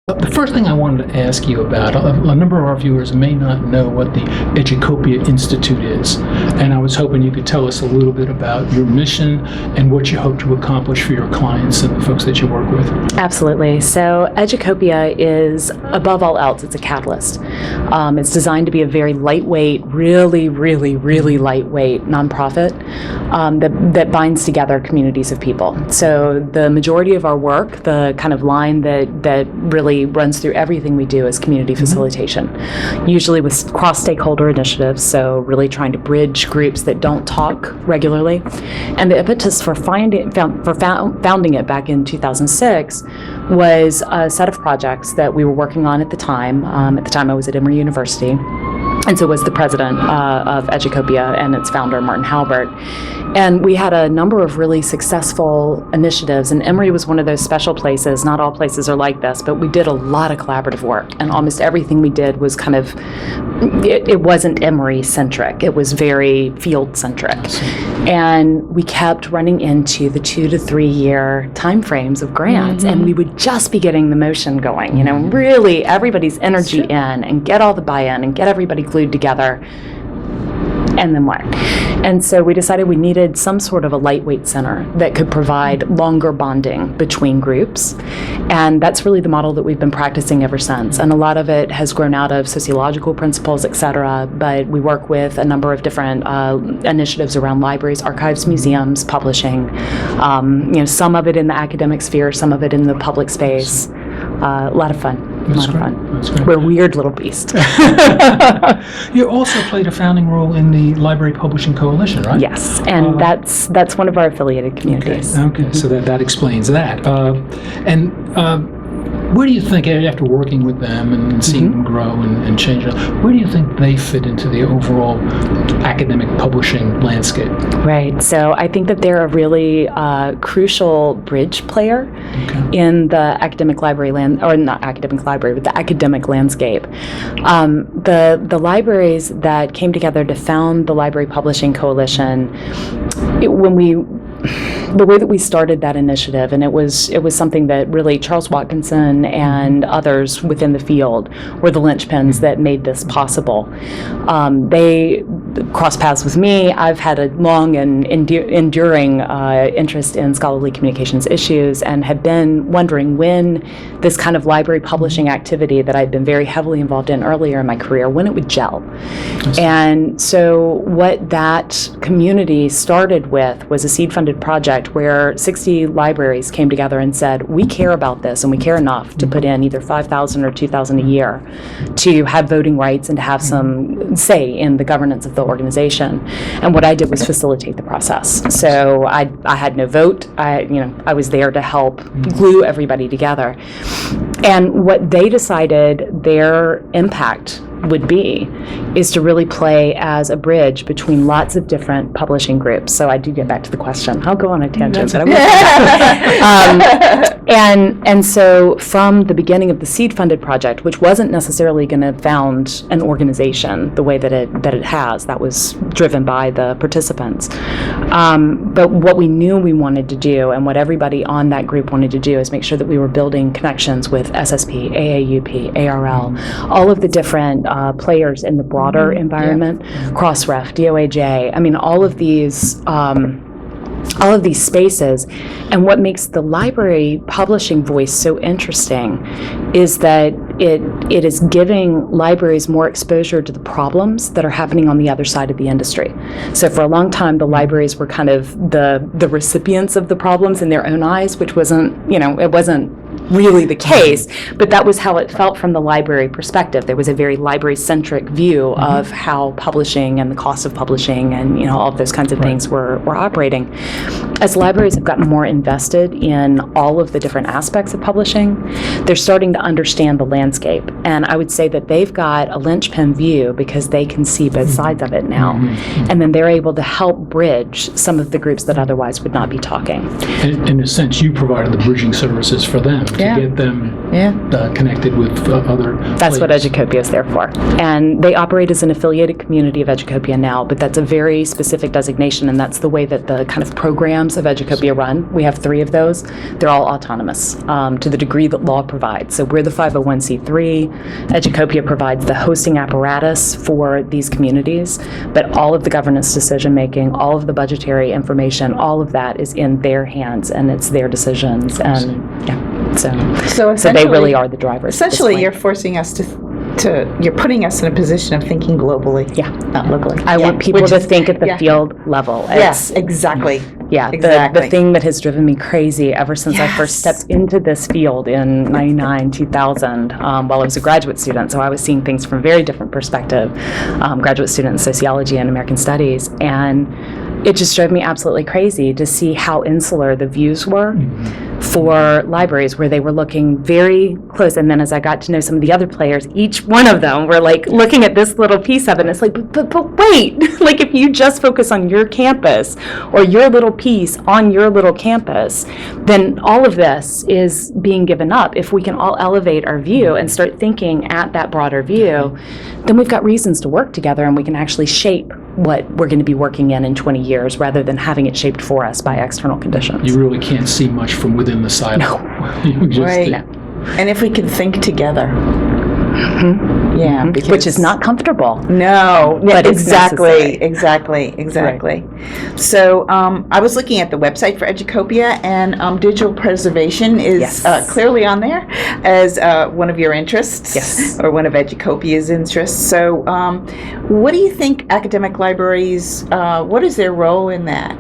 The first thing I wanted to ask you about, a number of our viewers may not know what the Educopia Institute is, and I was hoping you could tell us a little bit about your mission and what you hope to accomplish for your clients and the folks that you work with. Absolutely. So Educopia is, above all else, it's a catalyst. It's designed to be a very lightweight, really lightweight nonprofit that binds together communities of people. So the majority of our work, the kind of line that really runs through everything we do is community facilitation, usually with cross-stakeholder initiatives, so really trying to bridge groups that don't talk regularly. And the impetus for founding it back in 2006 was a set of projects that we were working on at the time. At the time I was at Emory University, and so was the president of Educopia and its founder, Martin Halbert. And we had a number of really successful initiatives, and Emory was one of those special places. Not all places are like this, but we did a lot of collaborative work, and almost everything we did was kind of, it wasn't Emory-centric, it was very field-centric. And we kept running into the 2 to 3 year timeframes of grants, and we would just be getting the motion going, you know, really everybody's energy in, and get all the buy-in, and get everybody glued together. And then what? And so we decided we needed some sort of a lightweight center that could provide longer bonding between groups. And that's really the model that we've been practicing ever since. And a lot of it has grown out of sociological principles, et cetera. But we work with a number of different initiatives around libraries, archives, museums, publishing. You know, some of it in the academic sphere, some of it in the public space. A lot of fun. That's great. We're a weird little beast. You also played a founding role in the Library Publishing Coalition, right? Yes, and that's one of our affiliated communities. Okay. So that explains that. Where do you think, after working with them and seeing them grow and change, where do you think they fit into the overall academic publishing landscape? Right. So I think that they're a really crucial bridge player in the academic library but the academic landscape. The libraries that came together to found the Library Publishing Coalition, the way that we started that initiative, and it was something that really Charles Watkinson and others within the field were the linchpins that made this possible. They crossed paths with me. I've had a long and enduring interest in scholarly communications issues, and have been wondering when this kind of library publishing activity that I'd been very heavily involved in earlier in my career, when it would gel. And so what that community started with was a seed-funded project where 60 libraries came together and said, we care about this, and we care enough to put in either $5,000 or $2,000 a year to have voting rights and to have some say in the governance of the organization. And what I did was facilitate the process. So I had no vote. I was there to help glue everybody together. And what they decided their impact would be is to really play as a bridge between lots of different publishing groups. So I do get back to the question. I'll go on a tangent, but I will. And so from the beginning of the seed-funded project, which wasn't necessarily going to found an organization the way that it has, that was driven by the participants. But what we knew we wanted to do, and what everybody on that group wanted to do, is make sure that we were building connections with SSP, AAUP, ARL, all of the different players in the broader environment, Crossref, DOAJ. I mean, all of these spaces. And what makes the library publishing voice so interesting is that it is giving libraries more exposure to the problems that are happening on the other side of the industry. So for a long time, the libraries were kind of the recipients of the problems in their own eyes, which wasn't, it wasn't really the case, but that was how it felt from the library perspective. There was a very library-centric view of how publishing and the cost of publishing and all of those kinds of things were operating. As libraries have gotten more invested in all of the different aspects of publishing, they're starting to understand the landscape. And I would say that they've got a linchpin view because they can see both sides of it now. And then they're able to help bridge some of the groups that otherwise would not be talking. In a sense, you provided the bridging services for them. to get them connected with other That's what players. Educopia is there for. And they operate as an affiliated community of Educopia now, but that's a very specific designation, and that's the way that the kind of programs of Educopia run. We have 3 of those. They're all autonomous to the degree that law provides. So we're the 501c3. Educopia provides the hosting apparatus for these communities, but all of the governance decision-making, all of the budgetary information, all of that is in their hands, and it's their decisions. And so they really are the drivers. Essentially, you're forcing us to you're putting us in a position of thinking globally, not locally. I want people to think at the field level. Yes, exactly. Yeah, exactly. The thing that has driven me crazy ever since I first stepped into this field in 99, 2000, while I was a graduate student, so I was seeing things from a very different perspective, graduate student in sociology and American studies, and it just drove me absolutely crazy to see how insular the views were for libraries, where they were looking very close. And then as I got to know some of the other players, each one of them were like looking at this little piece of it, and it's like, but wait, like if you just focus on your campus or your little piece on your little campus, then all of this is being given up. If we can all elevate our view and start thinking at that broader view, then we've got reasons to work together, and we can actually shape what we're going to be working in 20 years rather than having it shaped for us by external conditions. You really can't see much from within the silo. No. You just, Right. And if we can think together. Yeah. Because Which is not comfortable. No, But it's exactly, necessary. exactly. So I was looking at the website for Educopia, and digital preservation is clearly on there as one of your interests, or one of Educopia's interests. So what do you think academic libraries, what is their role in that?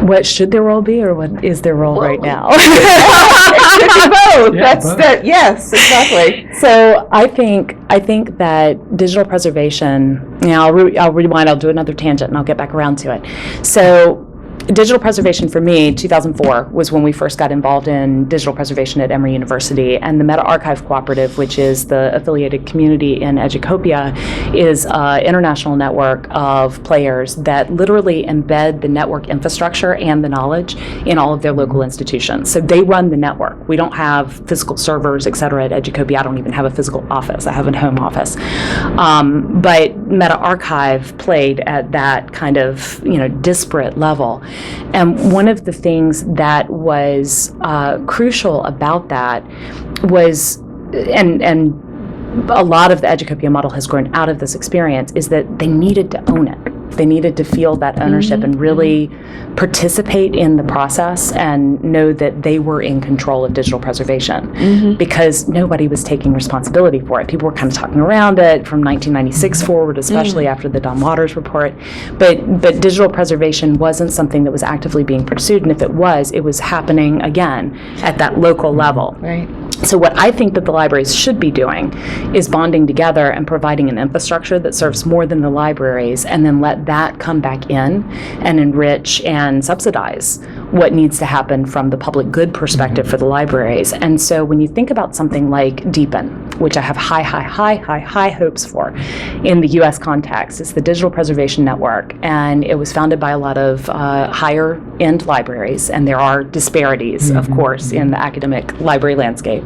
What should their role be, or what is their role right now? It could be both. Yeah, That's both. that. Yes, exactly. So I think that digital preservation. Now I'll rewind. I'll do another tangent, and I'll get back around to it. So digital preservation for me, 2004 was when we first got involved in digital preservation at Emory University, and the Meta Archive Cooperative, which is the affiliated community in Educopia, is an international network of players that literally embed the network infrastructure and the knowledge in all of their local institutions. So they run the network. We don't have physical servers, et cetera, at Educopia. I don't even have a physical office. I have a home office. But Meta Archive played at that kind of, disparate level. And one of the things that was crucial about that was, and a lot of the Educopia model has grown out of this experience, is that they needed to own it. They needed to feel that ownership and really participate in the process and know that they were in control of digital preservation, because nobody was taking responsibility for it. People were kind of talking around it from 1996 forward, especially after the Don Waters report. But digital preservation wasn't something that was actively being pursued, and if it was happening again at that local level. Right. So what I think that the libraries should be doing is bonding together and providing an infrastructure that serves more than the libraries, and then let that come back in and enrich and subsidize what needs to happen from the public good perspective for the libraries. And so when you think about something like Deepen, which I have high hopes for in the U.S. context, it's the Digital Preservation Network, and it was founded by a lot of higher-end libraries, and there are disparities, of course, in the academic library landscape.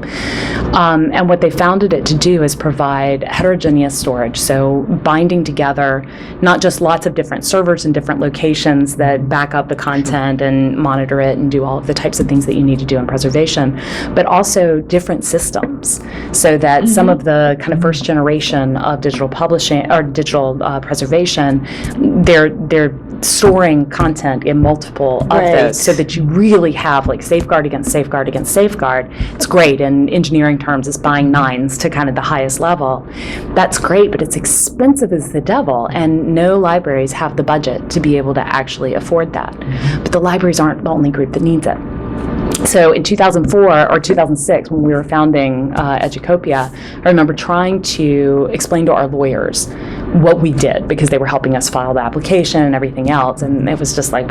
And what they founded it to do is provide heterogeneous storage, so binding together not just lots of different servers in different locations that back up the content and monitor it and do all of the types of things that you need to do in preservation, but also different systems, so that some of the kind of first generation of digital publishing or digital preservation, they're storing content in multiple of those, so that you really have like safeguard against safeguard against safeguard. It's great. In engineering terms, it's buying nines to kind of the highest level. That's great, but it's expensive as the devil, and no libraries have the budget to be able to actually afford that. But the libraries aren't the only group that needs it. So in 2004 or 2006, when we were founding Educopia, I remember trying to explain to our lawyers what we did, because they were helping us file the application and everything else. And it was just like,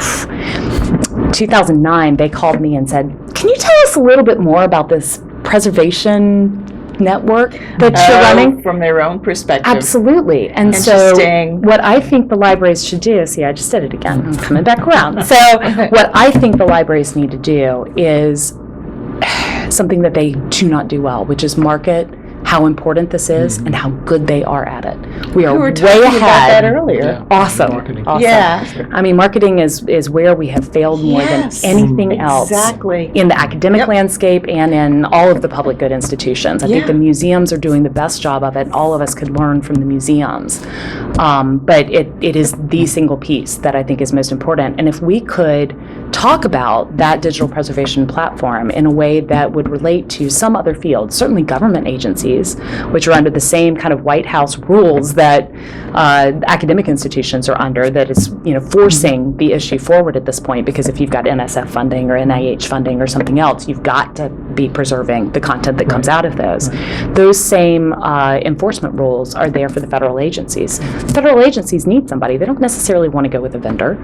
2009, they called me and said, "Can you tell us a little bit more about this preservation network that you're running?" From their own perspective. Absolutely. And so Interesting. what I think the libraries should do, see, I just did it again. I'm coming back around. So what I think the libraries need to do is something that they do not do well, which is market how important this is and how good they are at it. We are We were way talking ahead. about that earlier. Yeah. Awesome. Marketing. Awesome. Yeah. I mean, marketing is where we have failed more Yes, than anything else exactly. in the academic Yep. landscape and in all of the public good institutions. I think Yeah. the museums are doing the best job of it. All of us could learn from the museums. But it is the single piece that I think is most important. And if we could talk about that digital preservation platform in a way that would relate to some other fields, certainly government agencies, which are under the same kind of White House rules that academic institutions are under, that is, forcing the issue forward at this point, because if you've got NSF funding or NIH funding or something else, you've got to be preserving the content that comes out of those. Those same enforcement rules are there for the federal agencies. Federal agencies need somebody. They don't necessarily want to go with a vendor.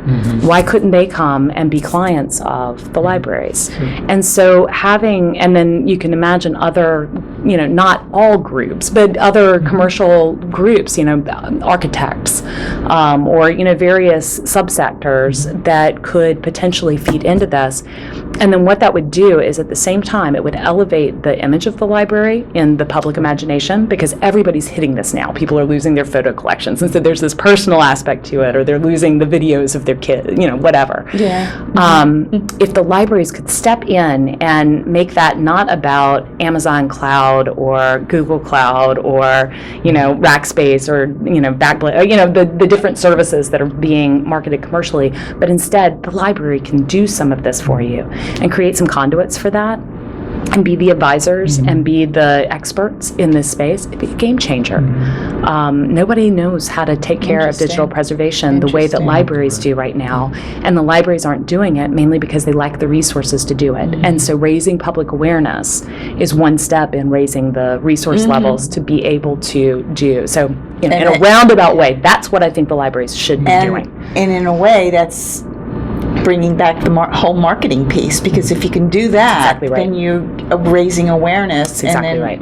Why couldn't they come and be clients of the libraries? And so and then you can imagine other, not all groups, but other commercial groups, architects, or, various subsectors that could potentially feed into this. And then what that would do is, at the same time, it would elevate the image of the library in the public imagination, because everybody's hitting this now. People are losing their photo collections, and so there's this personal aspect to it, or they're losing the videos of their kids, whatever. Yeah. If the libraries could step in and make that not about Amazon Cloud or Google Cloud or, Rackspace or, Backblaze, the different services that are being marketed commercially, but instead the library can do some of this for you and create some conduits for that, and be the advisors and be the experts in this space, it'd be a game changer. Nobody knows how to take care of digital preservation the way that libraries do right now, and the libraries aren't doing it mainly because they lack the resources to do it. And so raising public awareness is one step in raising the resource levels to be able to do. So, in a roundabout way, that's what I think the libraries should be doing. And in a way, that's bringing back the whole marketing piece, because if you can do that, Exactly right. then you're raising awareness, Exactly and then right.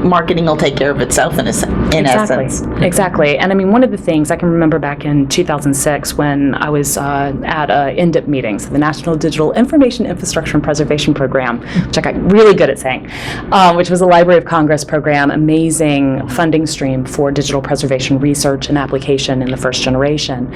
marketing will take care of itself in essence. Exactly. And I mean, one of the things I can remember back in 2006 when I was at NDIP meetings, the National Digital Information Infrastructure and Preservation Program, which I got really good at saying, which was a Library of Congress program, amazing funding stream for digital preservation research and application in the first generation.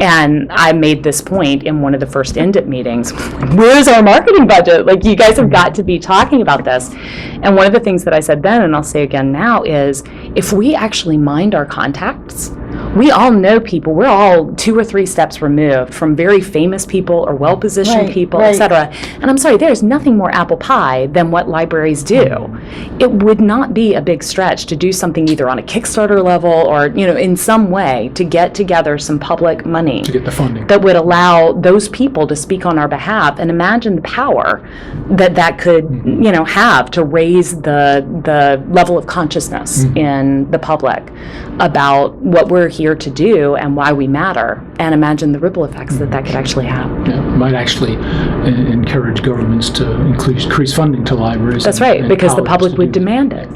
And I made this point in one of the first NDIP meetings: where's our marketing budget? Like, you guys have got to be talking about this. And one of the things that I said then, and I'll say again now, is if we actually mind our contacts, we all know people. We're all 2 or 3 steps removed from very famous people or well-positioned people, etc. And I'm sorry, there's nothing more apple pie than what libraries do. It would not be a big stretch to do something either on a Kickstarter level or, in some way to get together some public money To get the funding. that would allow those people to speak on our behalf. And imagine the power that could, have to raise the level of consciousness in the public about what we're here to do and why we matter, and imagine the ripple effects that could actually have. Yeah, might actually encourage governments to increase funding to libraries. That's and right, because the colleges public to would do that. demand it.